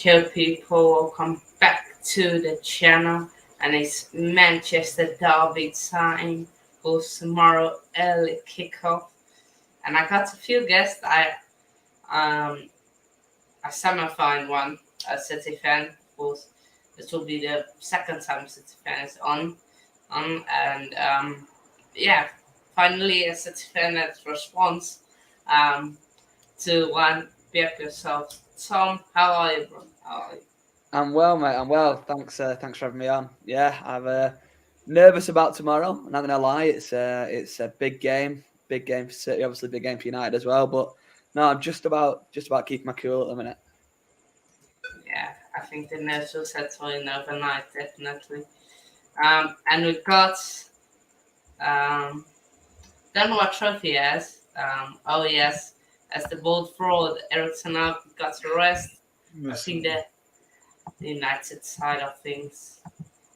Hello, people. Welcome back to the channel. And it's Manchester Derby time for tomorrow early kickoff. And I got a few guests. Um I somehow find one a City fan. Of course, this will be the second time City fan is on, and yeah, finally a City fan that responds um to one. Be up yourself, Tom. How are you, bro? How are you? I'm well, mate. I'm well. Thanks for having me on. Yeah, I'm nervous about tomorrow. I'm not gonna lie. It's a big game for City. Obviously, big game for United as well. But no, I'm just about keeping my cool at the minute. Yeah, I think the nerves will settle in overnight, definitely. And we've got um, don't know what trophy he has. Oh yes, as the bold fraud, Ericsson out got to rest. I Listen, think the United side of things.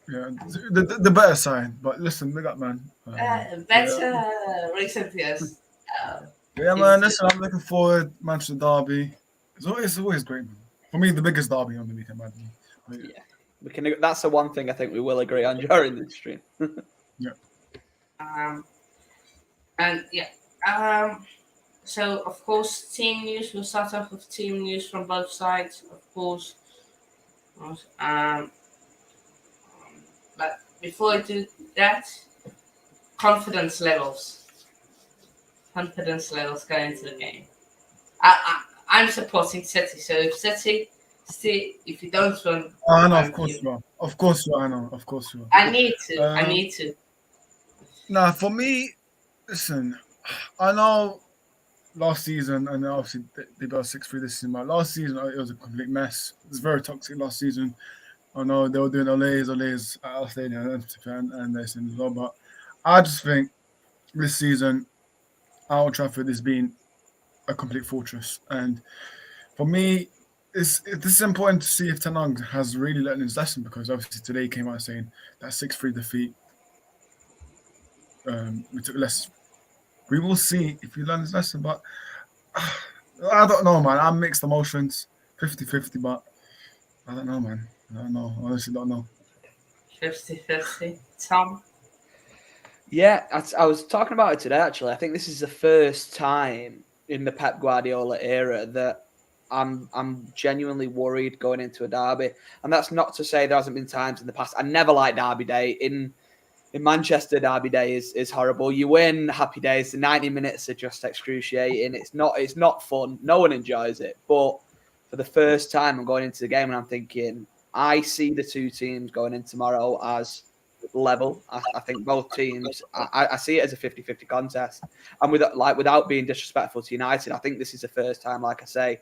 yeah, the better side. But listen, big up, man. Yeah, Better recent years. Uh, yeah, man. teams do. Listen, I'm looking forward. Manchester Derby. It's always great, man. For me, the biggest derby on the weekend, by the way. But Yeah, we can. That's the one thing I think we will agree on during this stream. yeah, Um, and yeah. Um, so of course, team news. We'll start off with team news from both sides, of course. Um, but before I do that, confidence levels. Confidence levels going into the game. I'm supporting City, so if City, if you don't win, I know. Of I'm course you. you are. Of course you are. I know. Of course you I need to. are. I need to. Now, for me, listen. I know last season, and obviously they got 6-3 this season. But last season, it was a complete mess. It was very toxic last season. I know they were doing Olays at our stadium, and they said as well. But I just think this season, Old Trafford has been a complete fortress. And for me, this is important to see if Tanang has really learned his lesson, because obviously today he came out saying that 6-3 defeat, we took less. We will see if he learned his lesson. But I don't know, man. I'm mixed emotions, 50-50, but I don't know, man. I don't know. I honestly don't know. 50-50. Tom. Yeah, I was talking about it today. Actually, I think this is the first time in the Pep Guardiola era that I'm genuinely worried going into a derby, and that's not to say there hasn't been times in the past. I never liked Derby Day in Manchester. Derby Day is horrible. You win, happy days. The 90 minutes are just excruciating. It's not fun. No one enjoys it. But for the first time, I'm going into the game and I'm thinking I see the two teams going in tomorrow as level. I think both teams. I see it as a 50-50 contest. And without being disrespectful to United, I think this is the first time, like I say,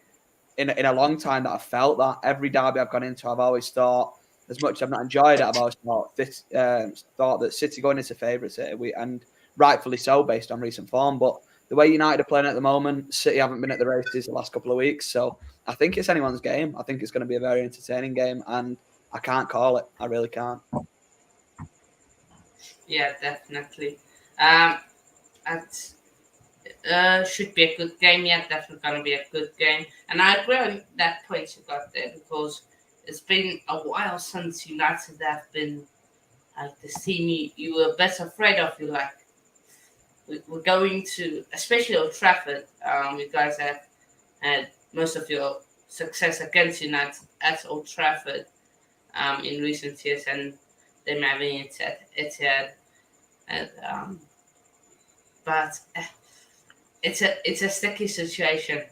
in a long time that I've felt that. Every derby I've gone into, I've always thought, as much as I've not enjoyed it, I've always thought that City going into favourites here, and rightfully so based on recent form. But the way United are playing at the moment, City haven't been at the races the last couple of weeks, so I think it's anyone's game. I think it's going to be a very entertaining game, and I can't call it. I really can't. Yeah, definitely. Um, it should be a good game. Yeah, definitely gonna be a good game. And I agree on that point you got there because it's been a while since United have been like the team you were best afraid of. You like we're going to, especially Old Trafford. You guys have had most of your success against United at Old Trafford in recent years, and them having it at Etihad. And but it's a sticky situation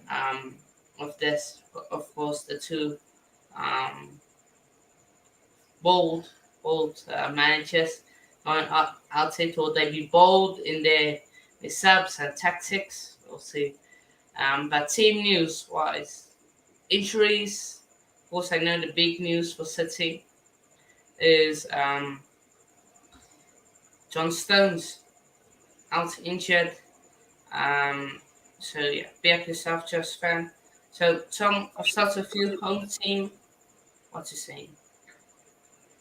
of this. Of course, the two um, bold managers going up. I'll say will they be bold in their subs and tactics? We'll see. But team news wise, injuries. Of course, I know the big news for City is John Stones out injured. Um, so yeah, be up yourself, just fan. So Tom, I've started with you, home team. What you saying?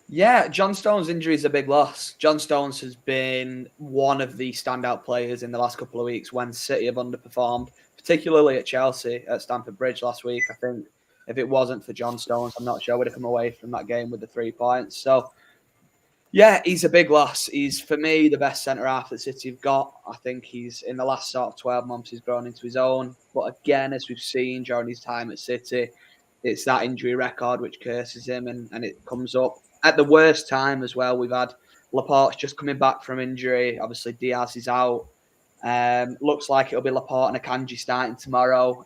Yeah, John Stones' injury is a big loss. John Stones has been one of the standout players in the last couple of weeks when City have underperformed, particularly at Chelsea at Stamford Bridge last week. I think If it wasn't for John Stones, I'm not sure we'd have come away from that game with the 3 points. So, yeah, he's a big loss. He's, for me, the best centre-half that City have got. I think he's, in the last sort of 12 months, he's grown into his own. But again, as we've seen during his time at City, it's that injury record which curses him, and it comes up at the worst time as well. We've had Laporte's just coming back from injury. Obviously, Diaz is out. Looks like it'll be Laporte and Akanji starting tomorrow,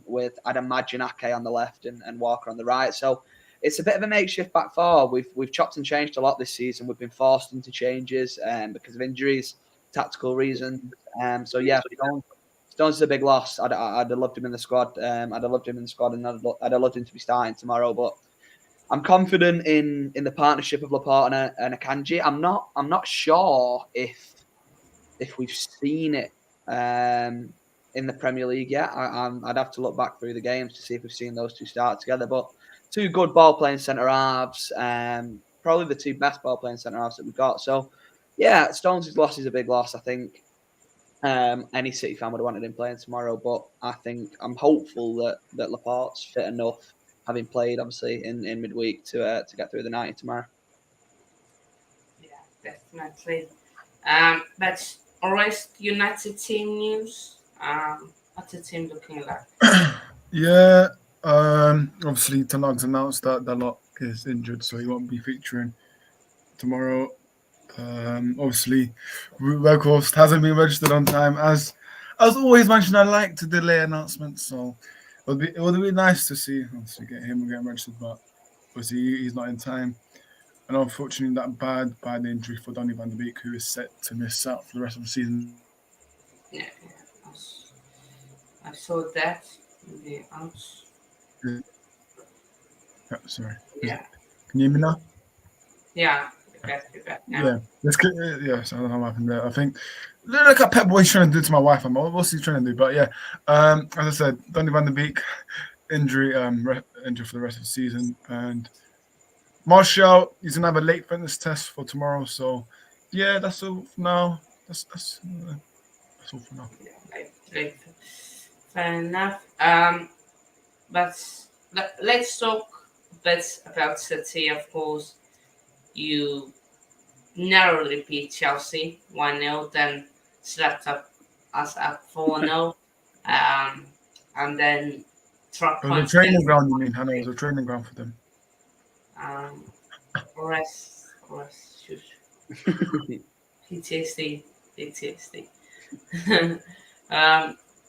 with, I'd imagine, Ake on the left and Walker on the right. So it's a bit of a makeshift back four. We've chopped and changed a lot this season. We've been forced into changes because of injuries, tactical reasons. So yeah, Stones is a big loss. I'd have loved him in the squad. I'd have loved him in the squad, and I'd have loved him to be starting tomorrow. But I'm confident in the partnership of Laporte and Akanji. I'm not sure if we've seen it in the Premier League yet. I'd have to look back through the games to see if we've seen those two start together. But two good ball-playing centre-halves, probably the two best ball-playing centre-halves that we've got. So, yeah, Stones' loss is a big loss, I think. Any City fan would have wanted him playing tomorrow, but I'm hopeful that Laporte's fit enough, having played, obviously, in midweek to get through the 90 tomorrow. Yeah, definitely. But always United team news. What's the team looking like? Yeah, obviously Tenag's announced that Dalot is injured, so he won't be featuring tomorrow. Obviously, Weghorst hasn't been registered on time. As always mentioned, I like to delay announcements, so it would be nice to see, obviously, get him getting registered, but obviously he's not in time. And unfortunately, that bad injury for Donny van de Beek, who is set to miss out for the rest of the season. Yeah, I saw that in the outs. Yeah, sorry. Yeah. Can you hear me now? Yeah, back now. Yeah. Yes, I don't know what happened there. I think look at Pep what he's trying to do to my wife. What's he trying to do? But yeah, as I said, Donny van de Beek injury, injured for the rest of the season, and Martial, he's gonna have a late fitness test for tomorrow. So yeah, that's all for now. That's all for now. Like, fair enough. But let's talk a bit about City. Of course, you narrowly beat Chelsea 1-0, then slapped us up 4-0, and then dropped It was a points. training ground, you mean? I know it was a training ground for them. Shush. PTSD.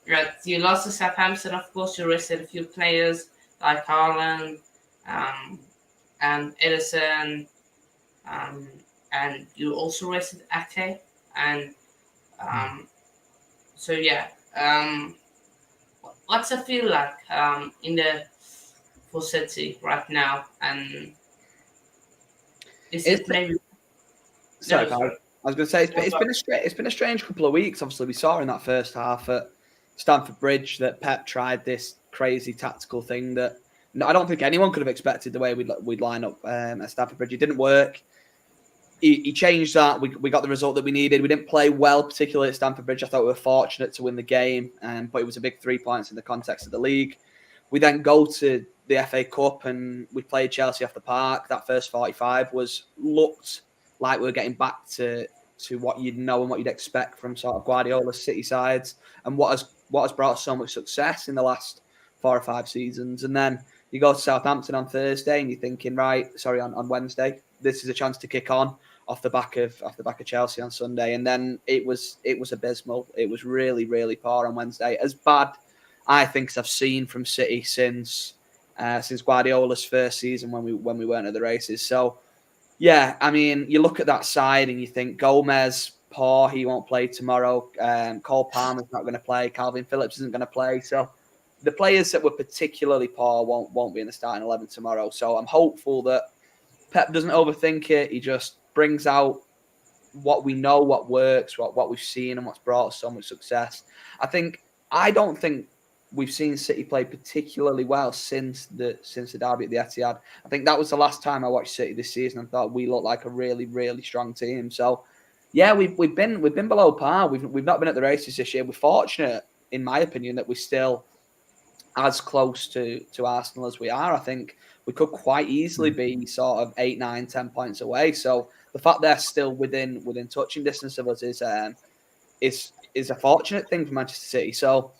Right, you lost to Southampton, of course. You rested a few players like Haaland, and Edison, and you also rested Ake, and so yeah. What's it feel like in the for City right now, and is it maybe? Sorry, I was going to say it's been a strange couple of weeks. Obviously, we saw in that first half at Stamford Bridge that Pep tried this crazy tactical thing that I don't think anyone could have expected the way we'd line up at Stamford Bridge. It didn't work. He changed that. We got the result that we needed. We didn't play well, particularly at Stamford Bridge. I thought we were fortunate to win the game, but it was a big 3 points in the context of the league. We then go to the FA Cup and we played Chelsea off the park. That first 45 looked like we were getting back to what you'd know and what you'd expect from sort of Guardiola's City sides, and what has brought us so much success in the last 4 or 5 seasons. And then you go to Southampton on Thursday and you're thinking, on Wednesday, this is a chance to kick on off the back of Chelsea on Sunday. And then it was abysmal. It was really, really poor on Wednesday. As bad, I think, as I've seen from City since Guardiola's first season when we weren't at the races. So yeah, I mean, you look at that side and you think Gomez, poor, he won't play tomorrow. Cole Palmer's not going to play. Calvin Phillips isn't going to play. So the players that were particularly poor won't be in the starting 11 tomorrow. So I'm hopeful that Pep doesn't overthink it. He just brings out what we know, what works, what we've seen, and what's brought us so much success. I don't think we've seen City play particularly well since the derby at the Etihad. I think that was the last time I watched City this season and thought we looked like a really, really strong team. So yeah, we've been below par. We've not been at the races this year. We're fortunate, in my opinion, that we still as close to Arsenal as we are. I think we could quite easily be sort of 8, 9, 10 points away. So the fact they're still within touching distance of us is a fortunate thing for Manchester City. So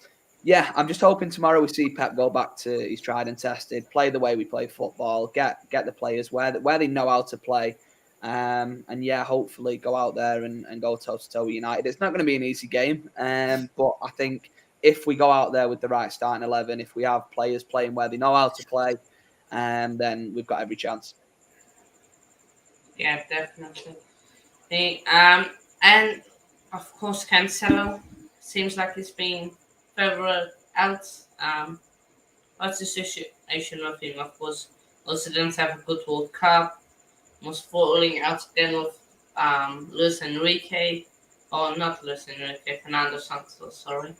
yeah, I'm just hoping tomorrow we see Pep go back to his tried and tested, play the way we play football, get the players where they know how to play. And yeah, hopefully go out there and go toe to toe with United. It's not going to be an easy game, but I think if we go out there with the right starting 11, if we have players playing where they know how to play, then we've got every chance. Yeah, definitely. And of course, Cancelo seems like he's been further out. What's the situation of him? Of course, also didn't have a good World Cup. Was falling out again with Luis Enrique, or not Luis Enrique, Fernando Santos. Sorry.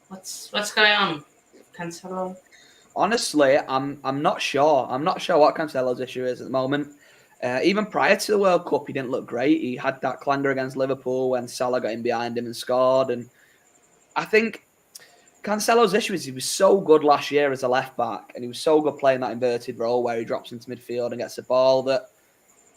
What's going on, Cancelo? Honestly, I'm not sure. I'm not sure what Cancelo's issue is at the moment. Even prior to the World Cup, he didn't look great. He had that clanger against Liverpool when Salah got in behind him and scored. And I think Cancelo's issue is he was so good last year as a left back, and he was so good playing that inverted role where he drops into midfield and gets the ball, that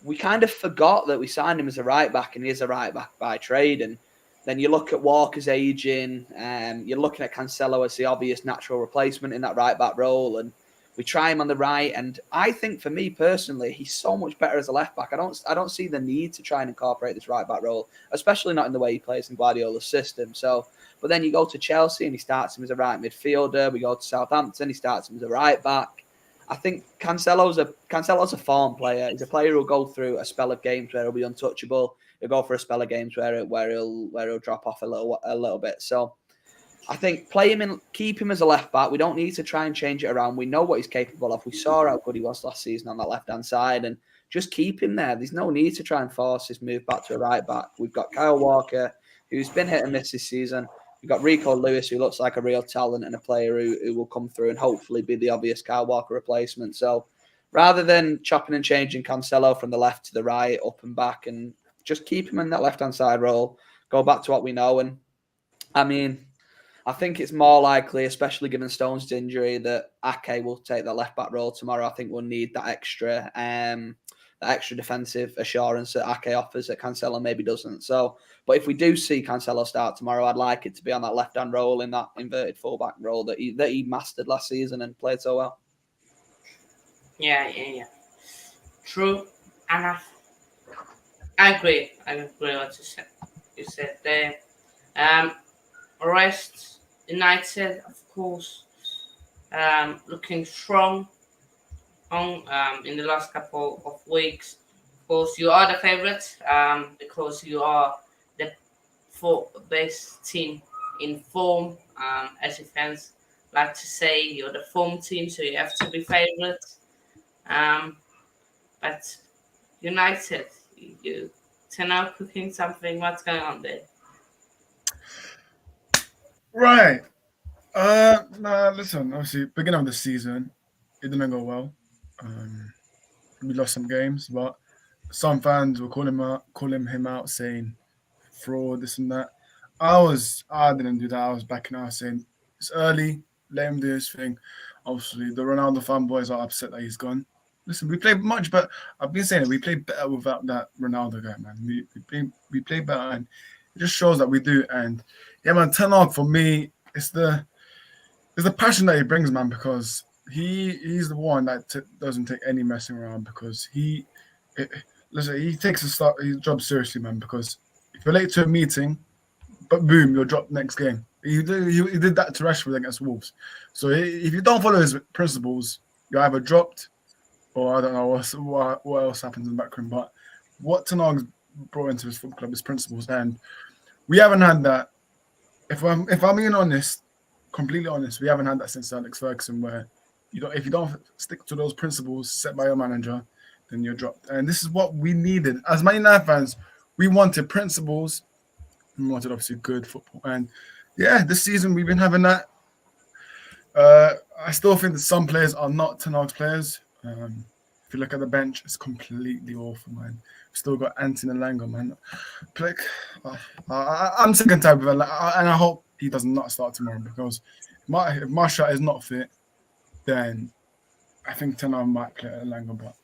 we kind of forgot that we signed him as a right back, and he is a right back by trade. And then you look at Walker's aging, and you're looking at Cancelo as the obvious natural replacement in that right back role, and we try him on the right. And I think, for me personally, he's so much better as a left back. I don't see the need to try and incorporate this right back role, especially not in the way he plays in Guardiola's system. So, but then you go to Chelsea and he starts him as a right midfielder. We go to Southampton, he starts him as a right back. I think Cancelo's a form player. He's a player who'll go through a spell of games where he'll be untouchable. He'll go for a spell of games where he'll drop off a little bit. So I think keep him as a left back. We don't need to try and change it around. We know what he's capable of. We saw how good he was last season on that left hand side, and just keep him there. There's no need to try and force his move back to a right back. We've got Kyle Walker, who's been hit and miss this season. We've got Rico Lewis, who looks like a real talent and a player who will come through and hopefully be the obvious Kyle Walker replacement. So rather than chopping and changing Cancelo from the left to the right, up and back, and just keep him in that left-hand side role, go back to what we know. And I mean, I think it's more likely, especially given Stones' injury, that Ake will take that left-back role tomorrow. I think we'll need that extra defensive assurance that Ake offers that Cancelo maybe doesn't. So, but if we do see Cancelo start tomorrow, I'd like it to be on that left-hand role, in that inverted fullback role that he mastered last season and played so well. Yeah. True, and I agree. I agree what you said there. Rest United, of course, looking strong in the last couple of weeks. Of course, you are the favourites because you are the best team in form. As your fans like to say, you're the form team, so you have to be favourites. But United, you turn out cooking something. What's going on there? Right. Listen, obviously, beginning of the season, it didn't go well. We lost some games, but some fans were calling him out, saying fraud, this and that. I didn't do that. I was backing out, saying it's early, let him do his thing. Obviously, the Ronaldo fanboys are upset that he's gone. Listen, we played much better. I've been saying it, we played better without that Ronaldo guy, man. We play better, and it just shows that we do. And yeah, man, Ten Hag for me, it's the passion that he brings, man, because he's the one that doesn't take any messing around, because he takes his job seriously, man. Because if you're late to a meeting, but boom, you're dropped next game. He did that to Rashford against Wolves. So if you don't follow his principles, you're either dropped, or I don't know what else happens in the background. But what Ten Hag's brought into his football club is principles, and we haven't had that. If I'm being honest, completely honest, we haven't had that since Alex Ferguson, where if you don't stick to those principles set by your manager, then you're dropped. And this is what we needed as Man United fans. We wanted principles. We wanted obviously good football, and yeah, this season we've been having that. I still think that some players are not Ten Hag's players. If you look at the bench, it's completely awful, man. We've still got Anthony Elanga, man. I'm sick and tired of it, and I hope he does not start tomorrow because if Martial is not fit, then I think Ten Hag might play Elanga. But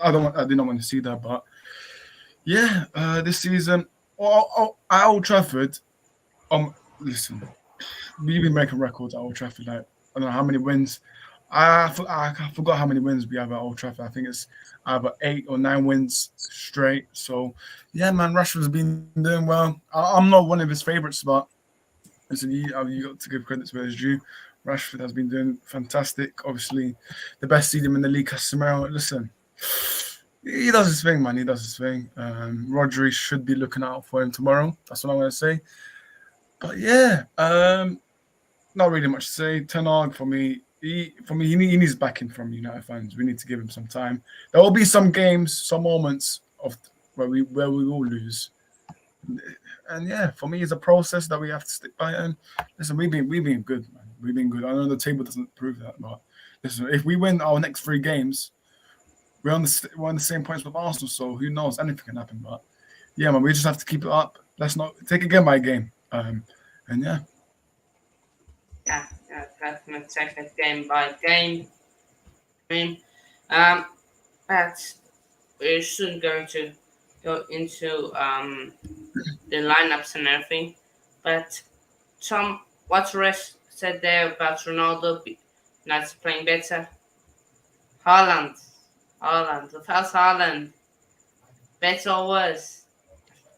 I did not want to see that. But yeah, this season, at Old Trafford, listen, we've been making records at Old Trafford. Like, I don't know how many wins. I forgot how many wins we have at Old Trafford. I think it's either 8 or 9 wins straight. So, yeah, man, Rashford's been doing well. I'm not one of his favourites, but listen, you got to give credit to where it's due. Rashford has been doing fantastic. Obviously, the best season in the league, Casemiro. Listen, he does his thing, man. He does his thing. Rodri should be looking out for him tomorrow. That's what I'm going to say. But yeah, not really much to say. Ten Hag, for me, he needs backing from United fans. We need to give him some time. There will be some games, some moments of where we will lose. And yeah, for me, it's a process that we have to stick by. And listen, we've been good, man. We've been good. I know the table doesn't prove that, but listen, if we win our next 3 games, we're on the same points with Arsenal. So who knows? Anything can happen. But yeah, man, we just have to keep it up. Let's not take it game by game. And yeah. Yeah, definitely take it game by game. But we're soon going to go into the lineups and everything. But Tom, what Rest said there about Ronaldo not playing better? Haaland. The first Haaland. Better or worse?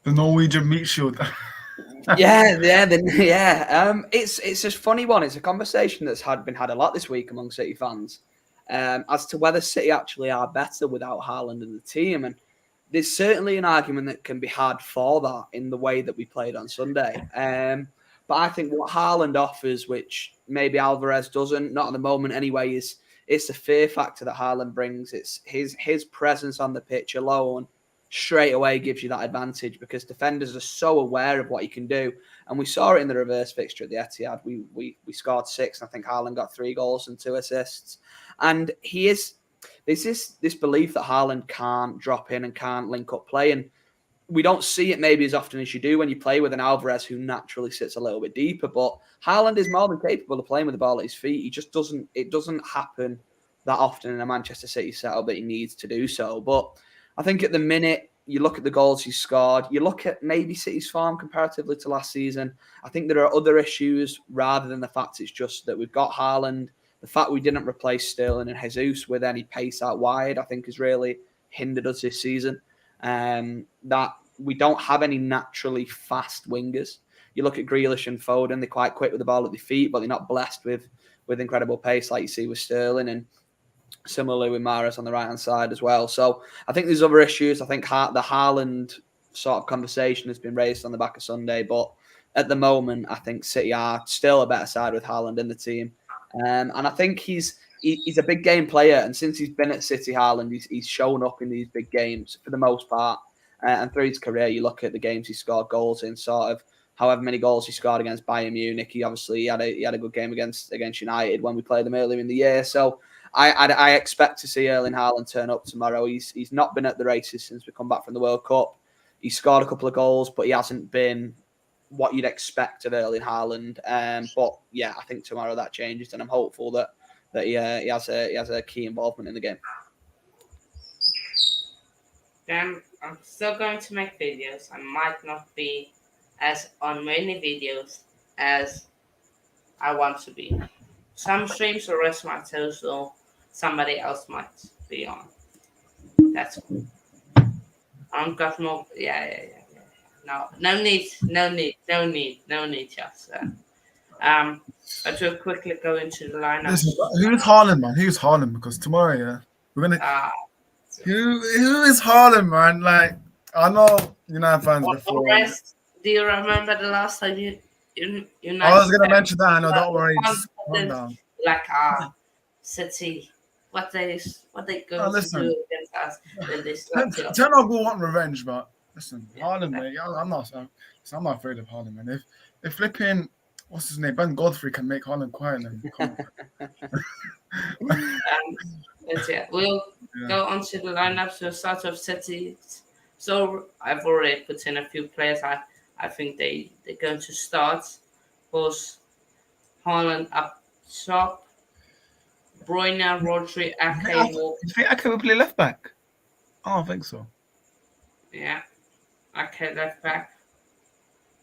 The Norwegian meat shield. It's a funny one. It's a conversation that's been had a lot this week among City fans as to whether City actually are better without Haaland in the team. And there's certainly an argument that can be had for that in the way that we played on Sunday. But I think what Haaland offers, which maybe Alvarez doesn't, not at the moment anyway, is it's the fear factor that Haaland brings. It's his presence on the pitch alone straight away gives you that advantage because defenders are so aware of what he can do. And we saw it in the reverse fixture at the Etihad. We scored 6, and I think Haaland got 3 goals and 2 assists. And there's this belief that Haaland can't drop in and can't link up play. And we don't see it maybe as often as you do when you play with an Alvarez who naturally sits a little bit deeper. But Haaland is more than capable of playing with the ball at his feet. It doesn't happen that often in a Manchester City setup that he needs to do so. But I think at the minute, you look at the goals he's scored, you look at maybe City's form comparatively to last season. I think there are other issues rather than the fact it's just that we've got Haaland. The fact we didn't replace Sterling and Jesus with any pace out wide, I think, has really hindered us this season. That we don't have any naturally fast wingers. You look at Grealish and Foden, they're quite quick with the ball at their feet, but they're not blessed with incredible pace like you see with Sterling, and similarly with Mahrez on the right-hand side as well. So I think there's other issues. I think the Haaland sort of conversation has been raised on the back of Sunday, but at the moment, I think City are still a better side with Haaland in the team. And I think he's a big game player, and since he's been at City, Haaland, he's shown up in these big games for the most part. And through his career, you look at the games he scored goals in, sort of however many goals he scored against Bayern Munich. He had a good game against United when we played them earlier in the year. So I expect to see Erling Haaland turn up tomorrow. He's not been at the races since we come back from the World Cup. He scored a couple of goals, but he hasn't been what you'd expect of Erling Haaland. But yeah, I think tomorrow that changes, and I'm hopeful that he has a key involvement in the game. Then I'm still going to make videos. I might not be as on many videos as I want to be. Some streams or rest my toes, so somebody else might be on. That's cool. I've got more. Yeah. No need. Just. But we'll quickly go into the lineup. Listen, who's Haaland, man? Who's Haaland? Because tomorrow, yeah, we're gonna. Who is Haaland, man? Like, I know United fans before. Do you remember the last time you United? I was gonna mention that. I know. Don't worry. Like City, what they go to do against us? Ten Hag will want revenge, but listen, Haaland, mate. I'm not afraid of Haaland, man. If flipping, what's his name, Ben Godfrey can make Haaland quiet, then we'll go on to the lineups. We'll start off City. So I've already put in a few players I think they're going to start. course, Haaland up top, Bruyne, Rodri, Ake, Walker. You think Ake will play left back? I don't think so. Yeah, Ake left back.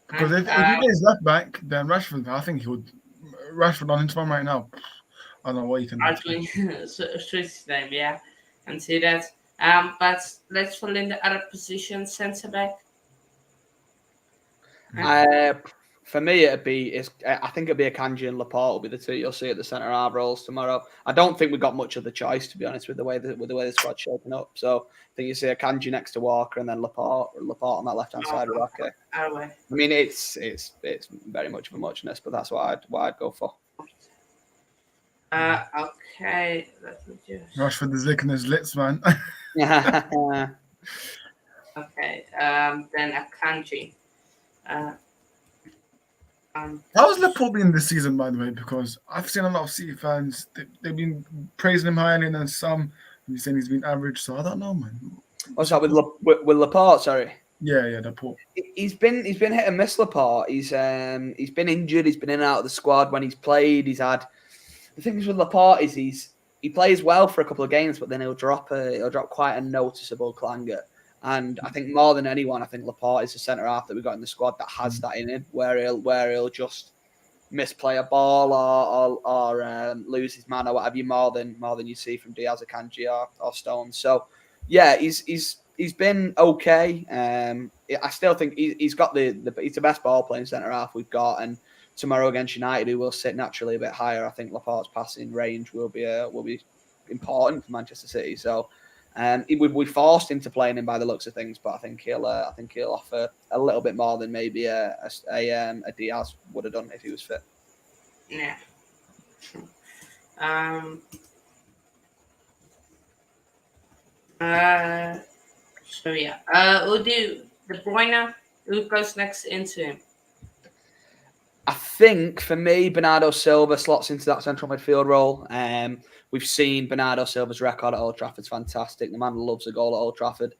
Because And, if he plays left back, then Rashford, I think he would. Rashford on his form right now. I don't know what you can do. Arguing switch his name, yeah, and see that. But let's fill in the other position, centre back. For me, I think it'd be Akanji and Laporte will be the two you'll see at the centre half roles tomorrow. I don't think we've got much of the choice, to be honest, with the way the squad's shaping up. So I think you see Akanji next to Walker and then Laporte on that left hand side of Ake. I mean, it's very much of a muchness, but that's what I'd go for. Okay, let me just. Rashford is licking his lips, man. Okay, then Akanji. How's Laporte been this season, by the way? Because I've seen a lot of City fans, they've been praising him highly, and then some he's saying he's been average. So I don't know, man. What's that with Laporte? Sorry. Yeah, Laporte. He's been hit and miss. Laporte. He's been injured. He's been in and out of the squad when he's played. He's had the things with Laporte is he plays well for a couple of games, but then he'll drop quite a noticeable clanger. And I think more than anyone, I think Laporte is the centre half that we've got in the squad that has that in him, where he'll just misplay a ball or lose his man or whatever you more than you see from Diaz, Akanji or Stones. So yeah, he's been okay. I still think he's got he's the best ball playing centre half we've got, and tomorrow against United, who will sit naturally a bit higher, I think Laporte's passing range will be important for Manchester City. So. We forced him to playing him by the looks of things, but I think he'll offer a little bit more than maybe a Diaz would have done if he was fit. Yeah. So yeah. We'll do De Bruyne. Who goes next into him? I think for me, Bernardo Silva slots into that central midfield role. We've seen Bernardo Silva's record at Old Trafford's fantastic. The man loves a goal at Old Trafford.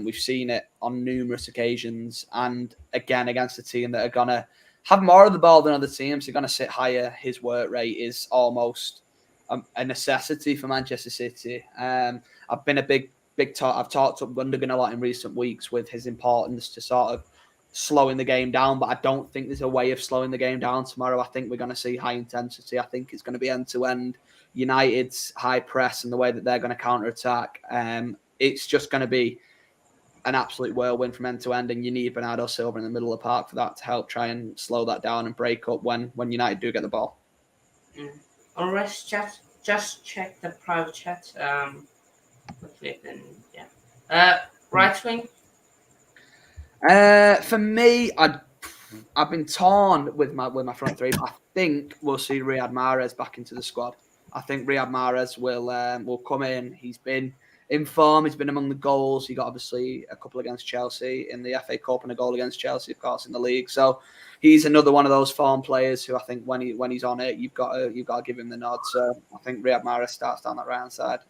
We've seen it on numerous occasions, and again against a team that are gonna have more of the ball than other teams. They're gonna sit higher. His work rate is almost a necessity for Manchester City. I've been a big talk. I've talked up Gundogan a lot in recent weeks with his importance to sort of slowing the game down, but I don't think there's a way of slowing the game down tomorrow. I think we're going to see high intensity. I think it's going to be end-to-end. United's high press and the way that they're going to counter-attack. It's just going to be an absolute whirlwind from end-to-end, and you need Bernardo Silva in the middle of the park for that to help try and slow that down and break up when United do get the ball. Or let's just check the private chat. Right wing. For me, I've been torn with my front three. I think we'll see Riyad Mahrez back into the squad. I think Riyad Mahrez will come in. He's been in form. He's been among the goals. He got obviously a couple against Chelsea in the FA Cup and a goal against Chelsea, of course, in the league. So he's another one of those form players who I think when he's on it, you've got to give him the nod. So I think Riyad Mahrez starts down that right hand side.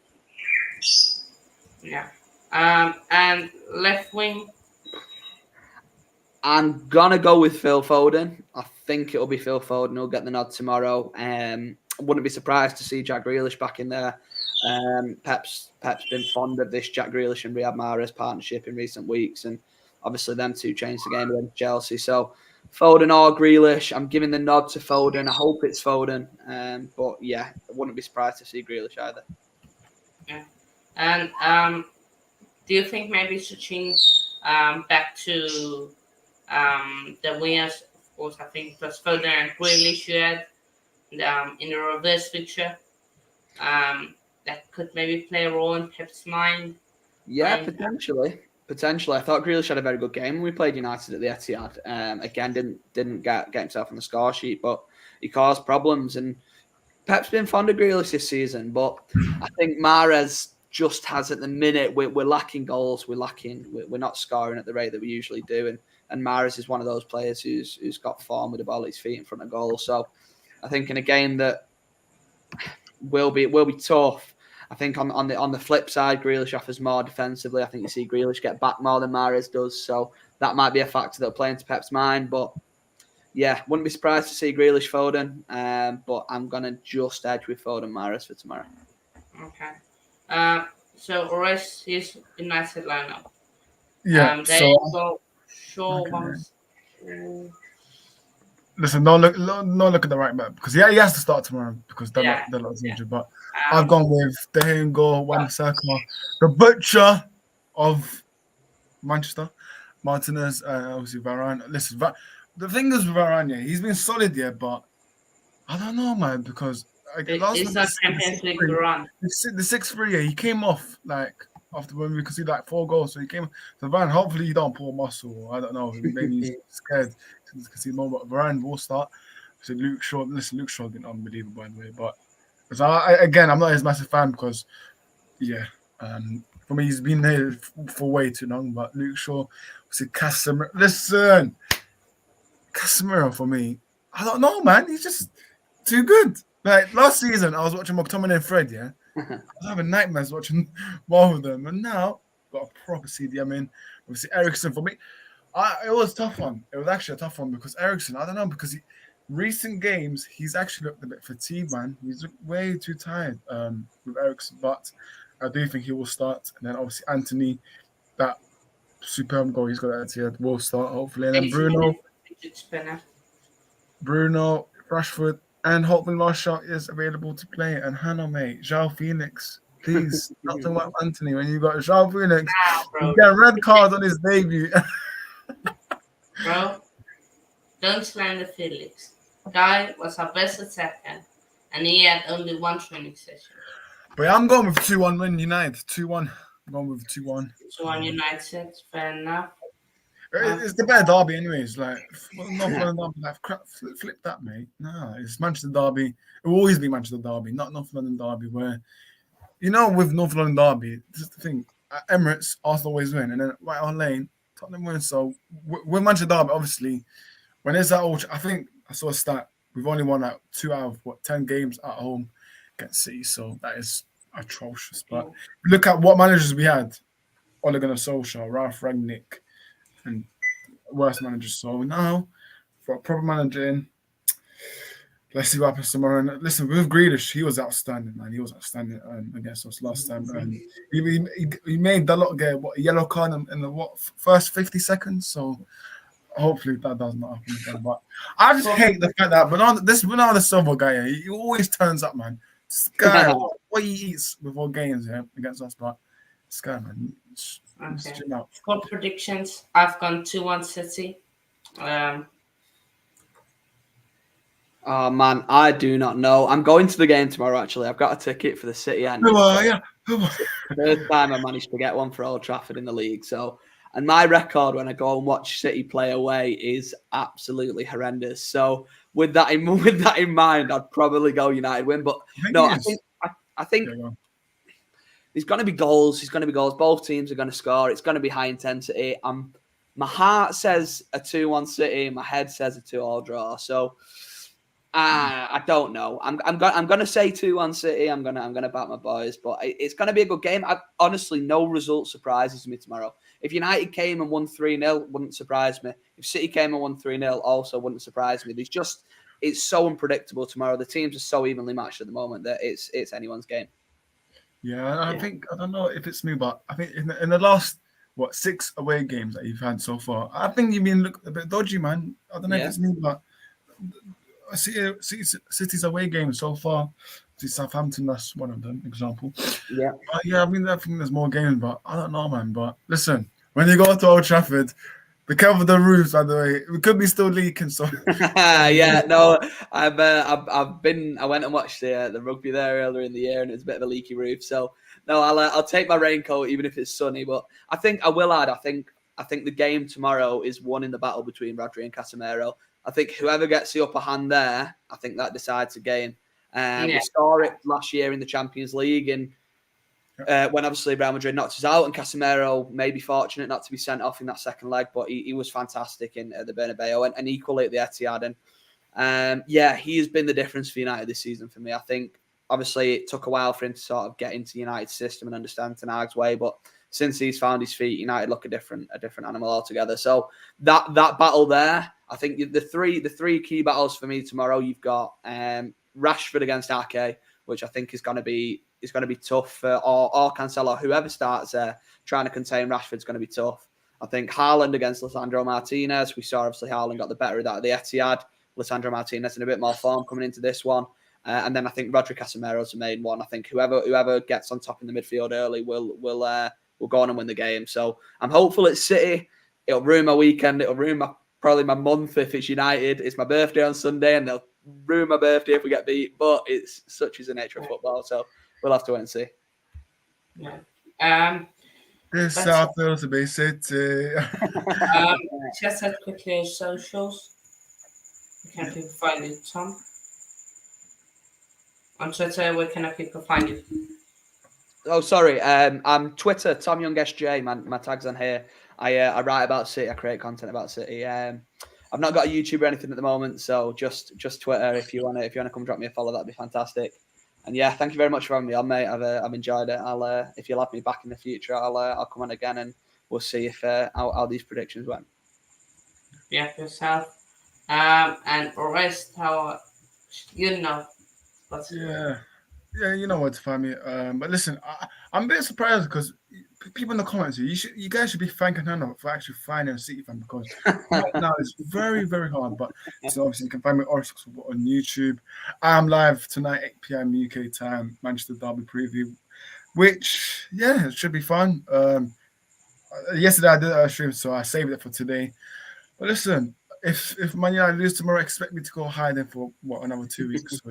Yeah. And left wing. I'm gonna go with Phil Foden. I think it'll be Phil Foden who'll get the nod tomorrow. Wouldn't be surprised to see Jack Grealish back in there. Pep's been fond of this Jack Grealish and Riyad Mahrez partnership in recent weeks, and obviously them two changed the game against Chelsea. So Foden or Grealish, I'm giving the nod to Foden. I hope it's Foden, but yeah, I wouldn't be surprised to see Grealish either. Yeah. And do you think maybe switching back to the wingers? Of course, I think it was Foden and Grealish you had in the reverse picture. That could maybe play a role in Pep's mind. Yeah, potentially. I thought Grealish had a very good game when we played United at the Etihad. Again, didn't get himself on the score sheet, but he caused problems. And Pep's been fond of Grealish this season, but I think Mahrez just has at the minute we're lacking goals. We're not scoring at the rate that we usually do, and Mahrez is one of those players who's got form with the ball at his feet in front of goal. So I think in a game that will be tough. I think on the flip side, Grealish offers more defensively. I think you see Grealish get back more than Mahrez does, so that might be a factor that'll play into Pep's mind. But yeah, wouldn't be surprised to see Grealish Foden, but I'm going to just edge with Foden Mahrez for tomorrow. Okay. So rest is United lineup. Yeah. There So you go. Show okay. one. Listen, don't look at the right back because he has to start tomorrow because they're not injured. But I've gone with De Gea in goal, Wan-Bissaka, the butcher of Manchester, Martinez, obviously Varane. Listen, the thing is with Varane, yeah, he's been solid, yeah, but I don't know, man, because It's not Champions League run. the 6-3, yeah, he came off like after when we could see like 4 goals, so he came. So Varane, hopefully you don't pull muscle. I don't know, maybe he's scared because he know what Varane will start. So Luke Shaw, Luke Shaw been unbelievable by the way, but so again, I'm not his massive fan because for me he's been there for way too long. But Luke Shaw, see Casemiro. Listen, Casemiro for me, I don't know, man. He's just too good. Like last season, I was watching McTominay and Fred. Yeah, I was having nightmares watching both of them, and now got a proper CDM in. Obviously, Eriksen for me. It was a tough one. It was actually a tough one because Eriksen, I don't know, because recent games, he's actually looked a bit fatigued, man. He's way too tired with Eriksen, but I do think he will start. And then obviously Anthony, that superb goal he's got at Etihad will start, hopefully. And then Bruno, Rashford, and hopefully Martial is available to play. And Hannah, mate, João Phoenix. Please, not talking about Anthony when you got João Phoenix. You get a red card on his debut. Bro, don't slander Felix. Guy was our best attacker, and he had only one training session. But yeah, I'm going with 2-1 win United. 2-1. I'm going with 2-1. 2-1 United, fair enough. It's the better derby, anyways. Like, flip that, mate. No, it's Manchester derby. It will always be Manchester derby, not North London derby. Where, with North London derby, this is the thing. At Emirates, Arsenal always win, and then right on lane, Tottenham win. So with Manchester derby, obviously, when it's that old, I think I saw a stat. We've only won 2 out of 10 games at home against City. So that is atrocious. But look at what managers we had: Ole Gunnar Solskjaer, Ralph Rangnick, and worst managers. So now, for a proper manager in, let's see what happens tomorrow. And listen, with Grealish, he was outstanding, man. He was outstanding against us last time. He made the lot get a yellow card in the first 50 seconds. So hopefully that does not happen again. But I just hate the fact that Bernardo Silva guy, he always turns up, man. This guy, what he eats before games against us, but this guy, man. Okay. Score predictions. I've gone 2-1 City. Oh man, I do not know. I'm going to the game tomorrow. Actually, I've got a ticket for the City end. Who are you? First time I managed to get one for Old Trafford in the league. So, and my record when I go and watch City play away is absolutely horrendous. So, with that in mind, I'd probably go United win. But I think there's going to be goals. There's going to be goals. Both teams are going to score. It's going to be high intensity. My heart says a 2-1 City. My head says a 2-2 draw. So. I don't know. I'm going to say 2-1 City. I'm gonna back my boys, but it's going to be a good game. Honestly, no result surprises me tomorrow. If United came and won 3-0, wouldn't surprise me. If City came and won 3-0, also wouldn't surprise me. It's so unpredictable tomorrow. The teams are so evenly matched at the moment that it's anyone's game. Yeah, I think, I don't know if it's me, but I think in the last 6 away games that you've had so far, I think you've been a bit dodgy, man. I don't know if it's me, but I see City's away games so far. See Southampton, that's one of them, example. Yeah. I mean, I think there's more games, but I don't know, man. But listen, when you go to Old Trafford, be careful with the roofs, by the way. We could be still leaking, so. Yeah, no, I went and watched the rugby there earlier in the year, and it was a bit of a leaky roof. So no, I'll take my raincoat even if it's sunny. But I think I will add. I think the game tomorrow is won in the battle between Rodri and Casemiro. I think whoever gets the upper hand there, I think that decides the game. We saw it last year in the Champions League, and when obviously Real Madrid knocked us out, and Casemiro may be fortunate not to be sent off in that second leg, but he was fantastic at the Bernabeu and equally at the Etihad. And he has been the difference for United this season for me. I think obviously it took a while for him to sort of get into United's system and understand Ten Hag's way, but since he's found his feet, United look a different animal altogether. So that battle there, I think the three key battles for me tomorrow. You've got Rashford against Ake, which I think is going to be tough for or Cancelo, whoever starts there. Trying to contain Rashford's going to be tough. I think Haaland against Lisandro Martinez. We saw obviously Haaland got the better of that at the Etihad. Lisandro Martinez in a bit more form coming into this one. And then I think Rodri Casemiro's the main one. I think whoever gets on top in the midfield early will go on and win the game. So I'm hopeful it's City. It'll ruin my weekend. It'll ruin probably my month if it's United. It's my birthday on Sunday, and they'll ruin my birthday if we get beat. But it's such is the nature of football. So we'll have to wait and see. Yeah. This South feels to be City. Just said quickly socials. Where can people find you, Tom? On Twitter, where can people find you? Oh, sorry. I'm Twitter, Tom Young SJ. My tag's on here. I write about City. I create content about City. I've not got a YouTube or anything at the moment, so just Twitter. If you wanna come drop me a follow, that'd be fantastic. And yeah, thank you very much for having me on, mate. I've enjoyed it. If you'll have me back in the future, I'll come on again, and we'll see if how these predictions went. Yeah, yourself. And rest how you know. Yeah, you know what to find me. But listen, I'm a bit surprised because people in the comments, you guys should be thanking Hannah for actually finding a City fan, because right now it's very, very hard. But so obviously you can find me on YouTube. I'm live tonight, 8 p.m. UK time, Manchester Derby preview, which it should be fun. Yesterday I did a stream, so I saved it for today. But listen, if Man United lose tomorrow, expect me to go hiding for another 2 weeks. So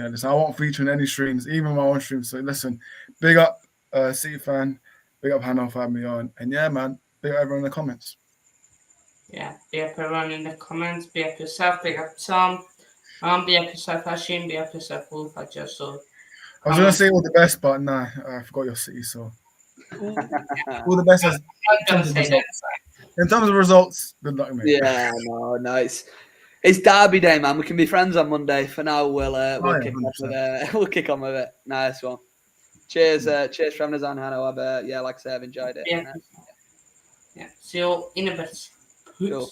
listen, I won't feature in any streams, even my own streams. So listen, big up City fan, big up Hannah for having me on, and yeah, man, big up everyone in the comments. Yeah, big up everyone in the comments, big up yourself, big up Tom, big up yourself Hashim, big up yourself Wolf. I was gonna say all the best, but nah, I forgot your City, so all the best. In terms of results, good luck, mate. Yeah, no, nice. It's Derby day, man. We can be friends on Monday. For now, we'll kick on with it. Nice one. Cheers, cheers from Nazan Hannah. Like I said, I've enjoyed it. Yeah. See you in a bit. Cool.